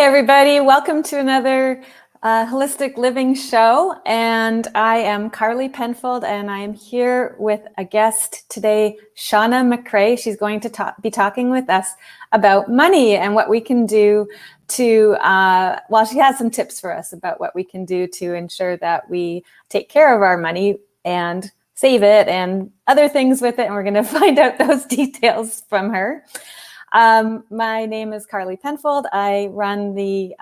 everybody. Welcome to another Holistic Living show. And I am Carly Penfold, and I am here with a guest today, Shawna McCrea. She's going to be talking with us about money and what we can do to, she has some tips for us about what we can do to ensure that we take care of our money and save it and other things with it. And we're going to find out those details from her. My name is Carly Penfold. I run the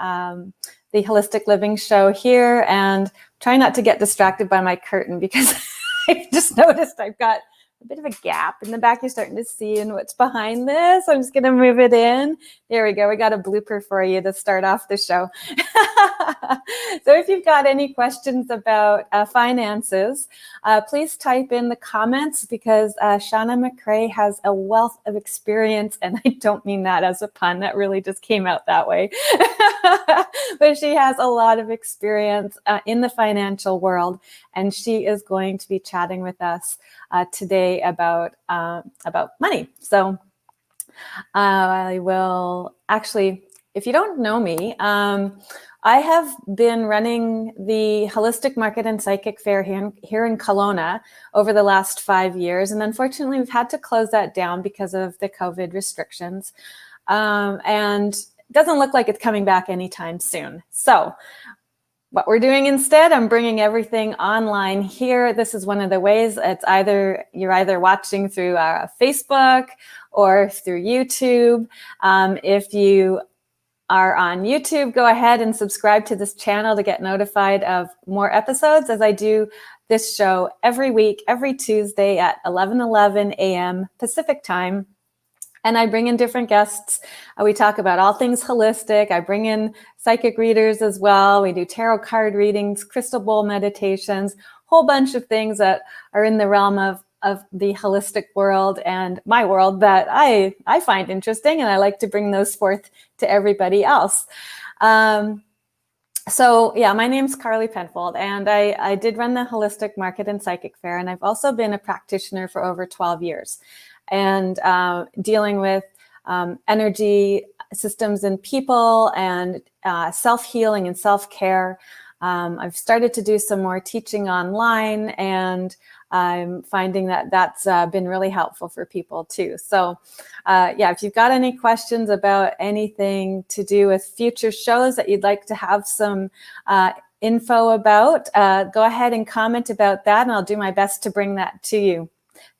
Holistic Living show here, and try not to get distracted by my curtain because I've just noticed I've got a bit of a gap in the back. You're starting to see in what's behind this. I'm just going to move it in. There we go. We got a blooper for you to start off the show. So if you've got any questions about finances, please type in the comments because Shawna McCrea has a wealth of experience, and I don't mean that as a pun. That really just came out that way. But she has a lot of experience in the financial world, and she is going to be chatting with us today about money. So I will actually, if you don't know me, I have been running the Holistic Market and Psychic Fair here in Kelowna over the last 5 years. And unfortunately, we've had to close that down because of the COVID restrictions. And it doesn't look like it's coming back anytime soon. So what we're doing instead, I'm bringing everything online here. This is one of the ways. You're either watching through Facebook or through YouTube. If you are on YouTube, go ahead and subscribe to this channel to get notified of more episodes, as I do this show every week, every Tuesday at 11:11 a.m. Pacific time. And I bring in different guests. We talk about all things holistic. I bring in psychic readers as well. We do tarot card readings, crystal bowl meditations, whole bunch of things that are in the realm of the holistic world and my world that I find interesting, and I like to bring those forth to everybody else. So yeah, my name's Carly Penfold, and I did run the Holistic Market and Psychic Fair, and I've also been a practitioner for over 12 years, and dealing with energy systems and people and self-healing and self-care. I've started to do some more teaching online, and I'm finding that that's been really helpful for people too. So yeah, if you've got any questions about anything to do with future shows that you'd like to have some info about, go ahead and comment about that, and I'll do my best to bring that to you.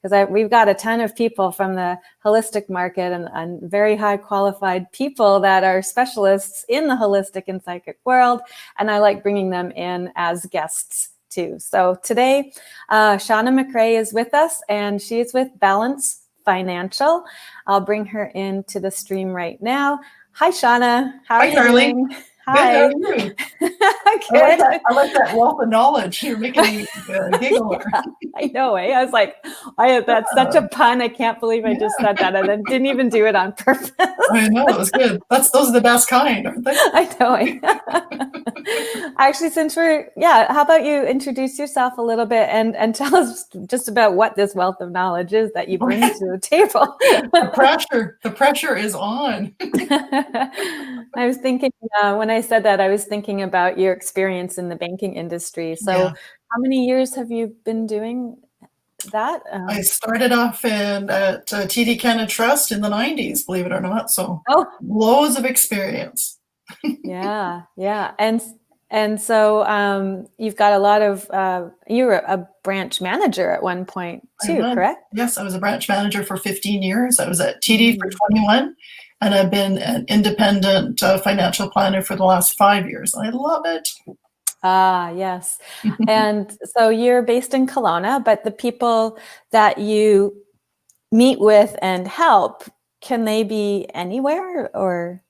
Because we've got a ton of people from the holistic market and very high qualified people that are specialists in the holistic and psychic world. And I like bringing them in as guests too. So today, Shawna McCrea is with us, and she's with Balance Financial. I'll bring her into the stream right now. Hi, Shawna. How are you doing? Hi. Good, how are you? I like that wealth of knowledge. You're making me giggle. Yeah, I know, eh? I was like, that's such a pun. I can't believe I just said that. And then didn't even do it on purpose. I know, it was good. Those are the best kind, aren't they? I know. Eh? Actually, how about you introduce yourself a little bit and tell us just about what this wealth of knowledge is that you bring to the table. The pressure is on. I was thinking, when I said that, I was thinking about your experience in the banking industry. So yeah. How many years have you been doing that? I started off at TD Canada Trust in the 90s, believe it or not. So loads of experience. Yeah. And so you've got a lot of, you were a branch manager at one point too, correct? Yes, I was a branch manager for 15 years. I was at TD for 21. And I've been an independent financial planner for the last 5 years. I love it. Ah, yes. And so you're based in Kelowna, but the people that you meet with and help, can they be anywhere or?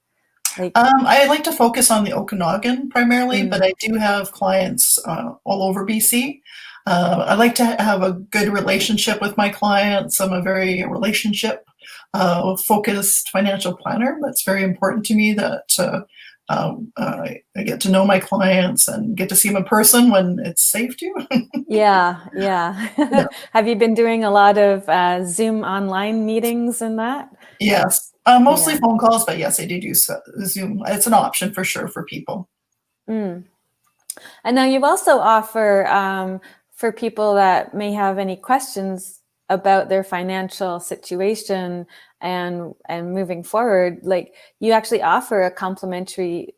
I like to focus on the Okanagan primarily, but I do have clients all over BC. I like to have a good relationship with my clients. I'm a very relationship focused financial planner. That's very important to me that I get to know my clients and get to see them in person when it's safe to. Yeah. Have you been doing a lot of Zoom online meetings and that? Yes. Mostly Yeah. phone calls, but yes, I do Zoom. It's an option for sure for people. Mm. And now you also offer for people that may have any questions about their financial situation and moving forward, like you actually offer a complimentary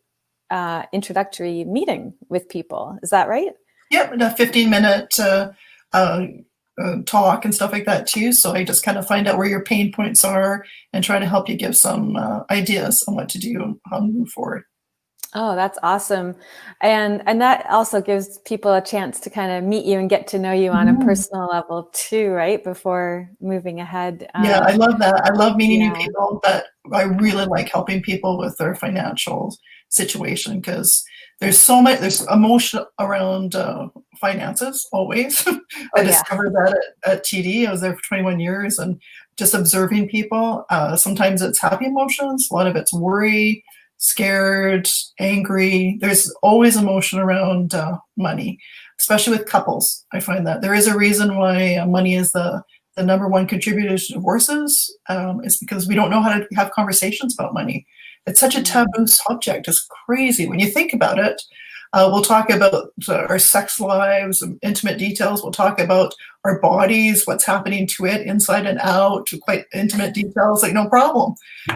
introductory meeting with people. Is that right? Yep, and a 15-minute talk and stuff like that too. So I just kind of find out where your pain points are and try to help you give some ideas on what to do and how to move forward. Oh, that's awesome. And that also gives people a chance to kind of meet you and get to know you on a Mhm. personal level too, right? Before moving ahead. Yeah, I love that. I love meeting new Yeah. people, but I really like helping people with their financial situation because there's emotion around finances always. Oh, I yeah. discovered that at TD. I was there for 21 years and just observing people. Sometimes it's happy emotions, a lot of it's worry, scared, angry. There's always emotion around money, especially with couples. I find that there is a reason why money is the number one contributor to divorces is because we don't know how to have conversations about money. It's such a taboo subject. It's crazy when you think about it. We'll talk about our sex lives, intimate details. We'll talk about our bodies, what's happening to it inside and out, to quite intimate details, like no problem.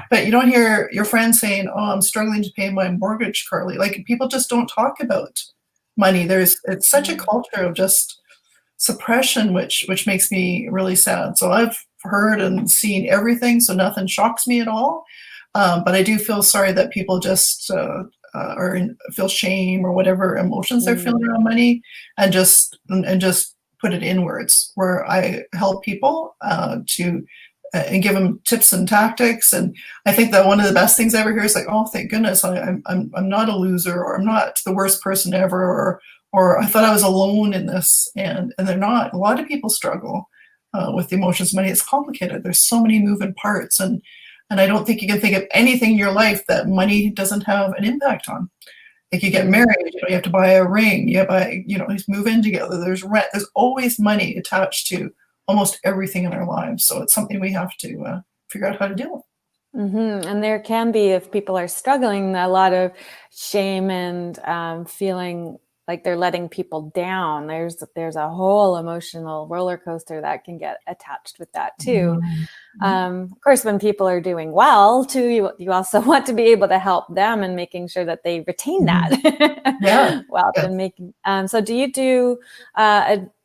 But you don't hear your friend saying, "Oh, I'm struggling to pay my mortgage, Carly." Like people just don't talk about money. It's such a culture of just suppression, which makes me really sad. So I've heard and seen everything, so nothing shocks me at all. But I do feel sorry that people just feel shame or whatever emotions they're feeling around money, and just put it inwards. Where I help people to and give them tips and tactics. And I think that one of the best things I ever hear is like, "Oh, thank goodness, I'm not a loser, or I'm not the worst person ever, or I thought I was alone in this," and they're not. A lot of people struggle with the emotions of money. It's complicated. There's so many moving parts, and I don't think you can think of anything in your life that money doesn't have an impact on. Like you get married, you have to buy a ring, you buy, you move in together. There's rent. There's always money attached to almost everything in our lives. So it's something we have to figure out how to deal with. And there can be, if people are struggling, a lot of shame and feeling like they're letting people down. There's a whole emotional roller coaster that can get attached with that too. Of course, when people are doing well too, you also want to be able to help them and making sure that they retain that Yeah. wealth Yeah. and making. So do you do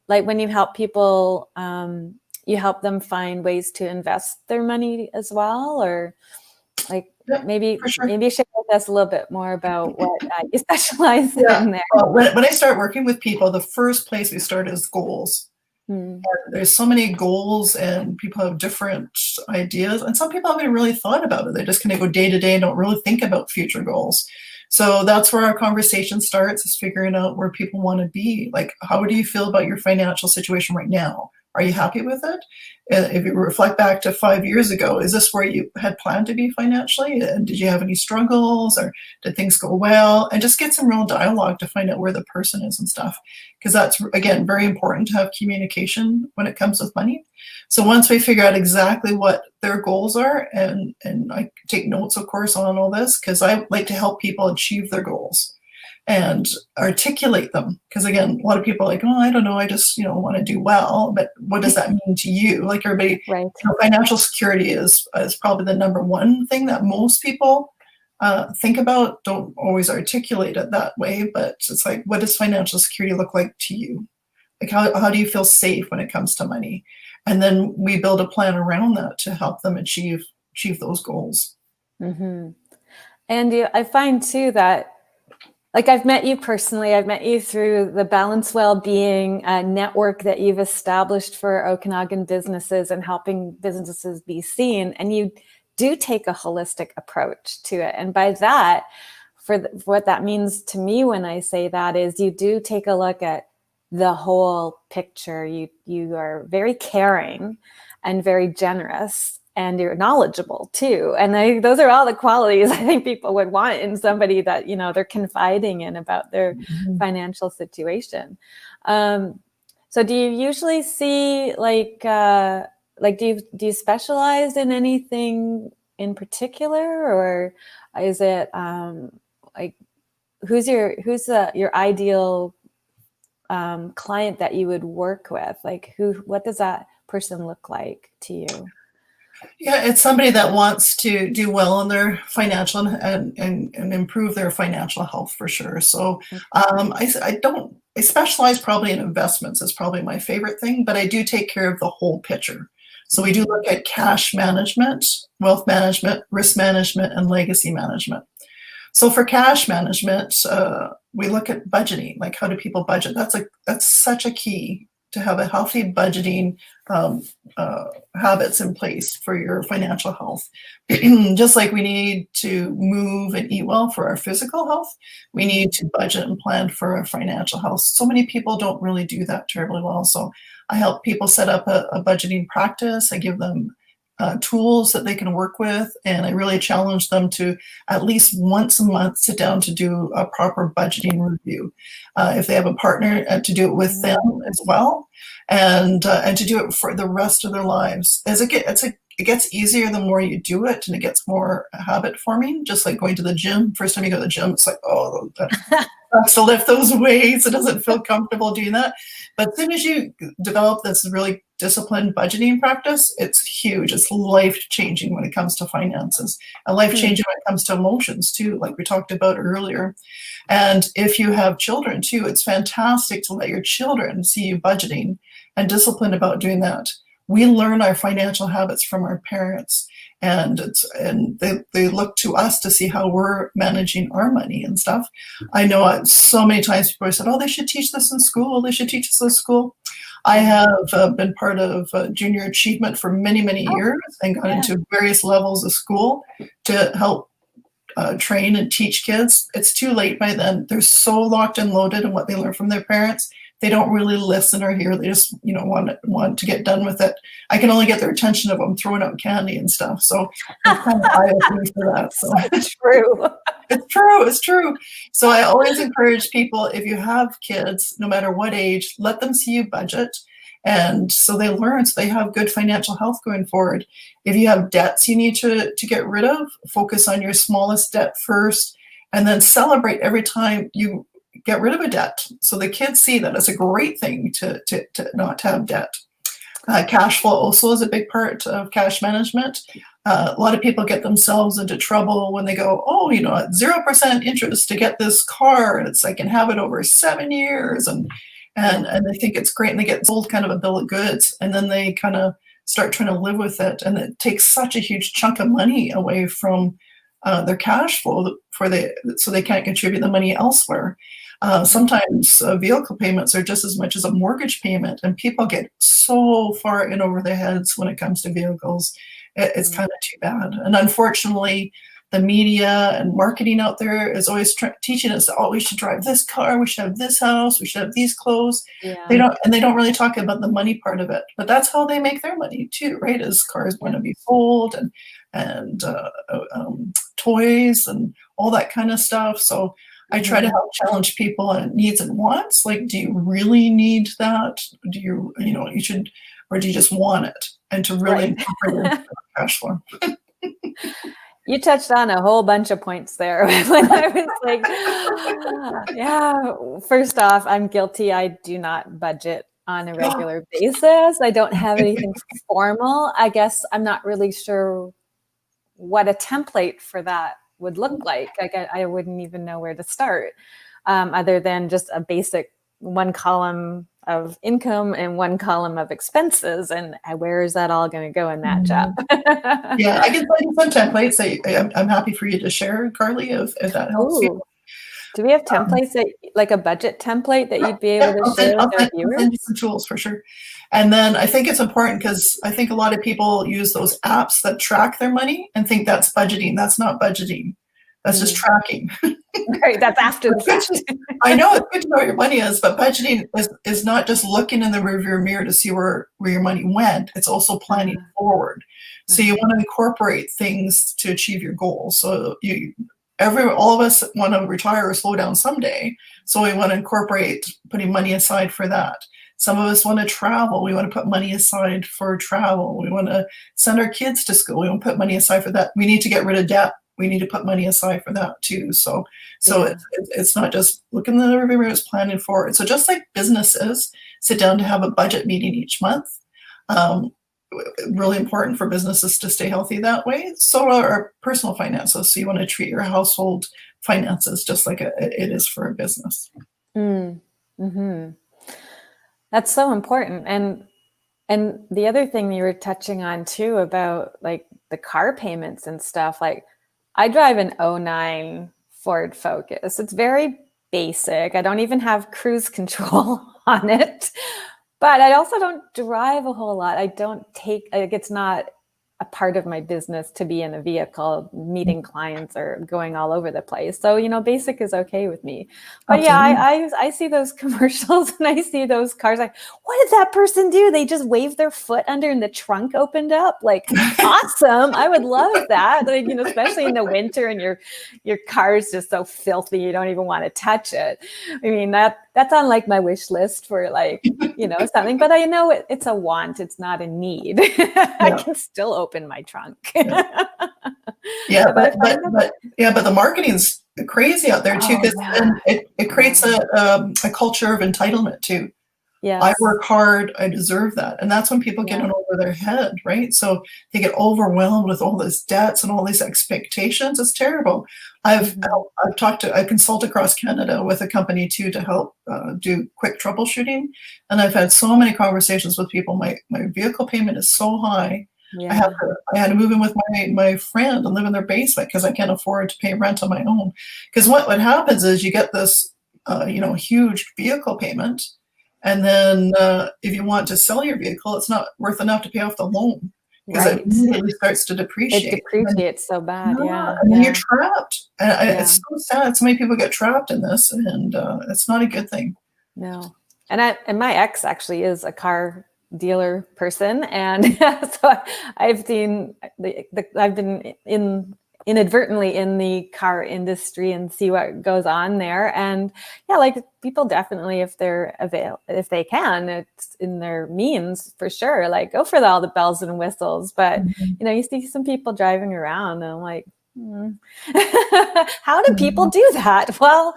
like when you help people? You help them find ways to invest their money as well, or like Yeah, maybe for sure. share with us a little bit more about what you specialize Yeah. in there. When I start working with people, the first place we start is goals. There's so many goals and people have different ideas, and some people haven't really thought about it. They just kind of go day to day and don't really think about future goals. So that's where our conversation starts, is figuring out where people want to be. Like, how do you feel about your financial situation right now? Are you happy with it? If you reflect back to 5 years ago, is this where you had planned to be financially? And did you have any struggles, or did things go well? And just get some real dialogue to find out where the person is and stuff. Because that's, again, very important to have communication when it comes with money. So once we figure out exactly what their goals are, and I take notes, of course, on all this, because I like to help people achieve their goals and articulate them. Because again, a lot of people are like, "Oh, I don't know, I just want to do well," but what does that mean to you? Like everybody, Right. financial security is probably the number one thing that most people think about. Don't always articulate it that way, but it's like, what does financial security look like to you? Like how do you feel safe when it comes to money? And then we build a plan around that to help them achieve those goals. And I find too that, like, I've met you personally. I've met you through the Balance Wellbeing network that you've established for Okanagan businesses and helping businesses be seen. And you do take a holistic approach to it. And by that, for what that means to me when I say that is, you do take a look at the whole picture. You are very caring and very generous, and you're knowledgeable too. And those are all the qualities I think people would want in somebody that, they're confiding in about their financial situation. So do you usually see like like, do you specialize in anything in particular, or is it like who's your ideal client that you would work with? Like, what does that person look like to you? Yeah, it's somebody that wants to do well in their financial and improve their financial health for sure. So I specialize probably in investments is probably my favorite thing, but I do take care of the whole picture. So we do look at cash management, wealth management, risk management, and legacy management. So for cash management, we look at budgeting, like how do people budget? That's such a key to have a healthy budgeting habits in place for your financial health. Just like we need to move and eat well for our physical health, we need to budget and plan for our financial health. So many people don't really do that terribly well. So I help people set up a budgeting practice. I give them tools that they can work with, and I really challenge them to at least once a month sit down to do a proper budgeting review. If they have a partner, to do it with them as well, and to do it for the rest of their lives. As it gets easier the more you do it, and it gets more habit forming. Just like going to the gym. First time you go to the gym, it's like, oh, that's to lift those weights. It doesn't feel comfortable doing that. But as soon as you develop this really disciplined budgeting practice, it's huge. It's life-changing when it comes to finances, and life-changing when it comes to emotions too, like we talked about earlier. And if you have children too, it's fantastic to let your children see you budgeting and disciplined about doing that. We learn our financial habits from our parents, and they look to us to see how we're managing our money and stuff. I know so many times people have said, oh, they should teach this in school. They should teach this in school. I have been part of junior achievement for many, many years and got into various levels of school to help train and teach kids. It's too late by then. They're so locked and loaded in what they learn from their parents. They don't really listen or hear. They just, want to get done with it. I can only get their attention if I'm throwing out candy and stuff. So it's kind of eye-opening for that. So True. It's true. So I always encourage people, if you have kids, no matter what age, let them see you budget. And so they learn, so they have good financial health going forward. If you have debts you need to get rid of, focus on your smallest debt first, and then celebrate every time you get rid of a debt. So the kids see that it's a great thing to not have debt. Cash flow also is a big part of cash management. A lot of people get themselves into trouble when they go, at 0% interest to get this car, and I can have it over 7 years, and they think it's great, and they get sold kind of a bill of goods, and then they kind of start trying to live with it, and it takes such a huge chunk of money away from their cash flow so they can't contribute the money elsewhere. Sometimes vehicle payments are just as much as a mortgage payment, and people get so far in over their heads when it comes to vehicles. It's kind of too bad. And unfortunately, the media and marketing out there is always teaching us, we should drive this car, we should have this house, we should have these clothes. Yeah. They don't really talk about the money part of it, but that's how they make their money too, right? As cars want to be sold and toys and all that kind of stuff. So I try to help challenge people on needs and wants. Like, do you really need that? Do you should, or do you just want it? And to really incorporate cash flow. You touched on a whole bunch of points there when I was like, first off, I'm guilty. I do not budget on a regular basis. I don't have anything formal. I guess I'm not really sure what a template for that would look like. I wouldn't even know where to start, other than just a basic one column of income and one column of expenses, and where is that all going to go in that job? Yeah, I can find you some templates. I'm happy for you to share, Carly, if that helps you. Do we have templates like a budget template that you'd be able to share with our viewers? I'll send you some tools for sure. And then I think it's important because I think a lot of people use those apps that track their money and think that's budgeting. That's not budgeting. That's just tracking. Right, that's after the fact. I know it's good to know where your money is, but budgeting is not just looking in the rearview mirror to see where your money went. It's also planning forward. So you want to incorporate things to achieve your goals. So all of us want to retire or slow down someday. So we want to incorporate putting money aside for that. Some of us want to travel. We want to put money aside for travel. We want to send our kids to school. We want to put money aside for that. We need to get rid of debt. We need to put money aside for that too. So it's not just looking at everybody was planning for it. So just like businesses sit down to have a budget meeting each month, really important for businesses to stay healthy that way. So are our personal finances. So you want to treat your household finances just like it is for a business. Mm-hmm. That's so important. And the other thing you were touching on too about like the car payments and stuff, like I drive an '09 Ford Focus. It's very basic. I don't even have cruise control on it, but I also don't drive a whole lot. I don't take, like, it's not a part of my business to be in a vehicle meeting clients or going all over the place. So, basic is okay with me. But I see those commercials and I see those cars like, what did that person do? They just waved their foot under and the trunk opened up. Like, awesome. I would love that. Like, especially in the winter and your car is just so filthy. You don't even want to touch it. I mean, that's on like my wish list for like, something, but I know it's a want. It's not a need. I can still open my trunk. But the marketing's crazy out there too, because it creates a culture of entitlement too. Yes. I work hard, I deserve that. And that's when people get in over their head, right? So they get overwhelmed with all these debts and all these expectations. It's terrible. I've consulted across Canada with a company too to help do quick troubleshooting. And I've had so many conversations with people. My vehicle payment is so high. Yeah. I had to move in with my friend and live in their basement because I can't afford to pay rent on my own. Because what happens is you get this huge vehicle payment. And then if you want to sell your vehicle, it's not worth enough to pay off the loan because it immediately starts to depreciate. It depreciates so bad, And then you're trapped. And it's so sad. So many people get trapped in this, and it's not a good thing. No. And my ex actually is a car dealer person, and so I've seen I've been inadvertently in the car industry and see what goes on there. And like people definitely, if they can, it's in their means for sure, like go for all the bells and whistles. But you see some people driving around and I'm like, how do people do that? Well,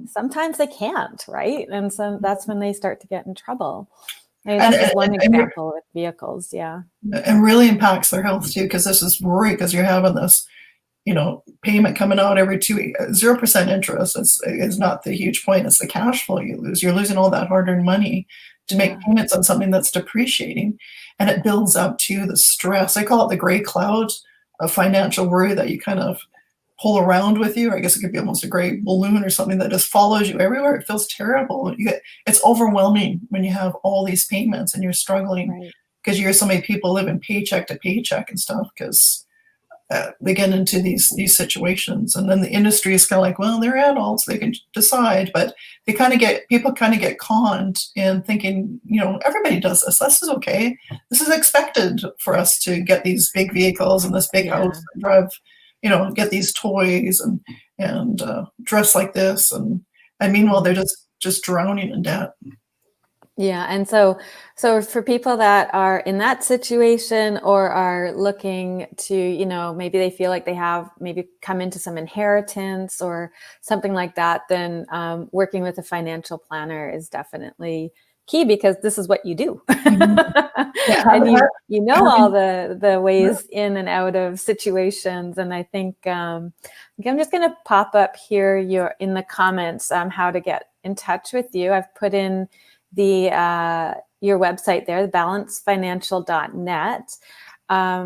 sometimes they can't, right? And so that's when they start to get in trouble. That's just one example with vehicles. Yeah. It really impacts their health too, because this is worry because you're having this payment coming out every 2 weeks. 0% interest is not the huge point. It's the cash flow you lose. You're losing all that hard-earned money to make payments on something that's depreciating, and it builds up to the stress. I call it the gray cloud of financial worry that you kind of pull around with you. I guess it could be almost a gray balloon or something that just follows you everywhere. It feels terrible. It's overwhelming when you have all these payments and you're struggling because you hear so many people living paycheck to paycheck and stuff because they get into these situations, and then the industry is kind of like, well, they're adults, they can decide, but people kind of get conned in thinking, everybody does this. This is okay. This is expected for us to get these big vehicles and this big house and drive, get these toys and dress like this, and meanwhile they're just drowning in debt. Yeah. And so for people that are in that situation or are looking to, maybe they feel like they have maybe come into some inheritance or something like that, then working with a financial planner is definitely key because this is what you do. And you know all the ways in and out of situations. And I think I'm just going to pop up here in the comments how to get in touch with you. I've put in your website there, balancefinancial.net.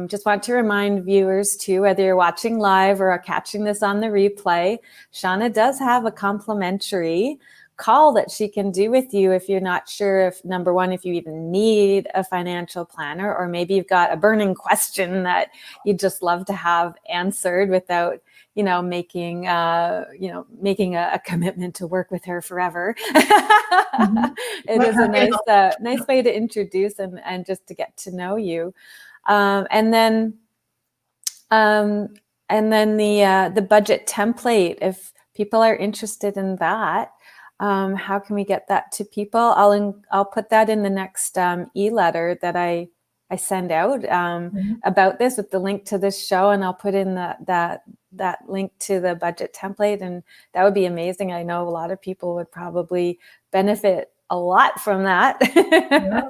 Just want to remind viewers too, whether you're watching live or are catching this on the replay, Shawna does have a complimentary call that she can do with you if you're not sure if, number one, if you even need a financial planner, or maybe you've got a burning question that you'd just love to have answered without making a commitment to work with her forever. It is a nice way to introduce and just to get to know you. And then the budget template, if people are interested in that, how can we get that to people? I'll put that in the next e-letter that I send out about this, with the link to this show, and I'll put in that link to the budget template, and that would be amazing. I know a lot of people would probably benefit a lot from that. Yeah.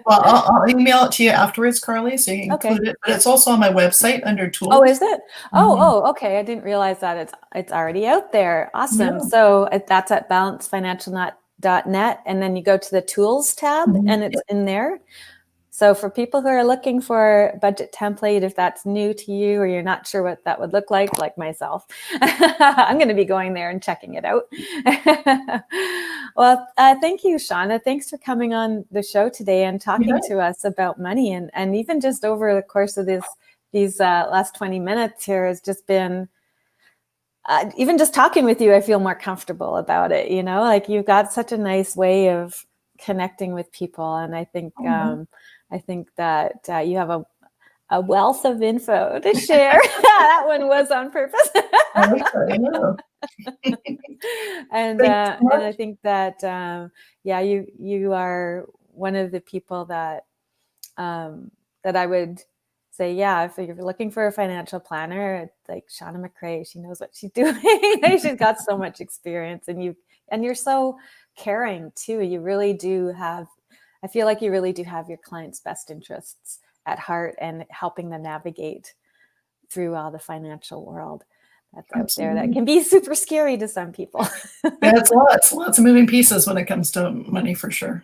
Well, I'll email it to you afterwards, Carly, so you can include it. But it's also on my website under tools. Oh, is it? Oh, okay. I didn't realize that it's already out there. Awesome. Yeah. So that's at balancefinancial.net, and then you go to the tools tab, and it's in there. So for people who are looking for a budget template, if that's new to you or you're not sure what that would look like myself, I'm going to be going there and checking it out. Well, thank you, Shawna. Thanks for coming on the show today and talking to us about money. And even just over the course of these last 20 minutes here has just been, even just talking with you, I feel more comfortable about it. You know, like you've got such a nice way of connecting with people. And I think, that you have a wealth of info to share. That one was on purpose. And I think that you are one of the people that that I would say, yeah, if you're looking for a financial planner, like Shawna McCrea, she knows what she's doing. She's got so much experience, and you're so caring too. You really do have, I feel like you really do have your clients' best interests at heart, and helping them navigate through all the financial world that's out there that can be super scary to some people. Yeah, it's lots of moving pieces when it comes to money, for sure.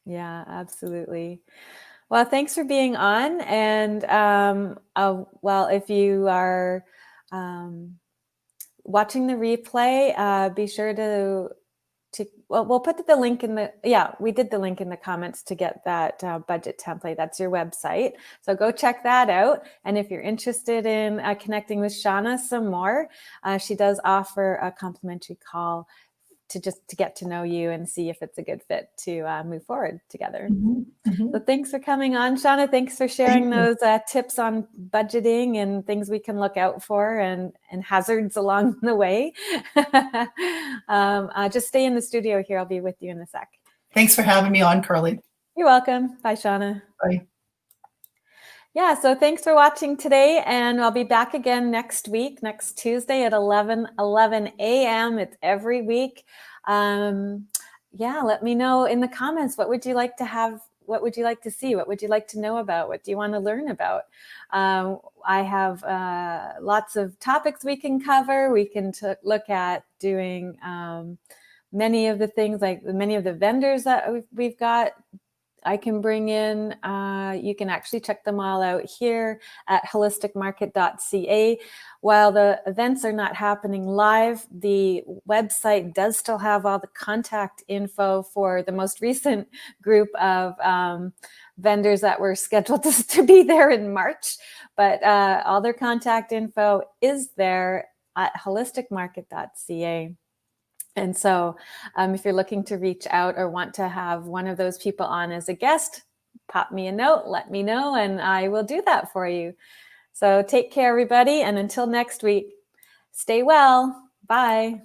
Yeah, absolutely. Well, thanks for being on. And well, if you are watching the replay, be sure to we'll put the link in we did the link in the comments to get that budget template. That's your website. So go check that out. And if you're interested in connecting with Shawna some more, she does offer a complimentary call to get to know you and see if it's a good fit to move forward together. So thanks for coming on, Shawna. Thanks for sharing those tips on budgeting and things we can look out for, and hazards along the way. Just stay in the studio here. I'll be with you in a sec. Thanks for having me on, Carly. You're welcome. Bye, Shawna. Bye. Yeah, so thanks for watching today, and I'll be back again next week, next Tuesday at 11 a.m. It's every week. Let me know in the comments, what would you like to have? What would you like to see? What would you like to know about? What do you want to learn about? I have lots of topics we can cover. We can look at doing many of the things, like many of the vendors that we've got. I can bring in, you can actually check them all out here at holisticmarket.ca. While the events are not happening live, the website does still have all the contact info for the most recent group of vendors that were scheduled to be there in March. But all their contact info is there at holisticmarket.ca. And so if you're looking to reach out or want to have one of those people on as a guest, pop me a note, let me know, and I will do that for you. So take care, everybody. And until next week, stay well. Bye.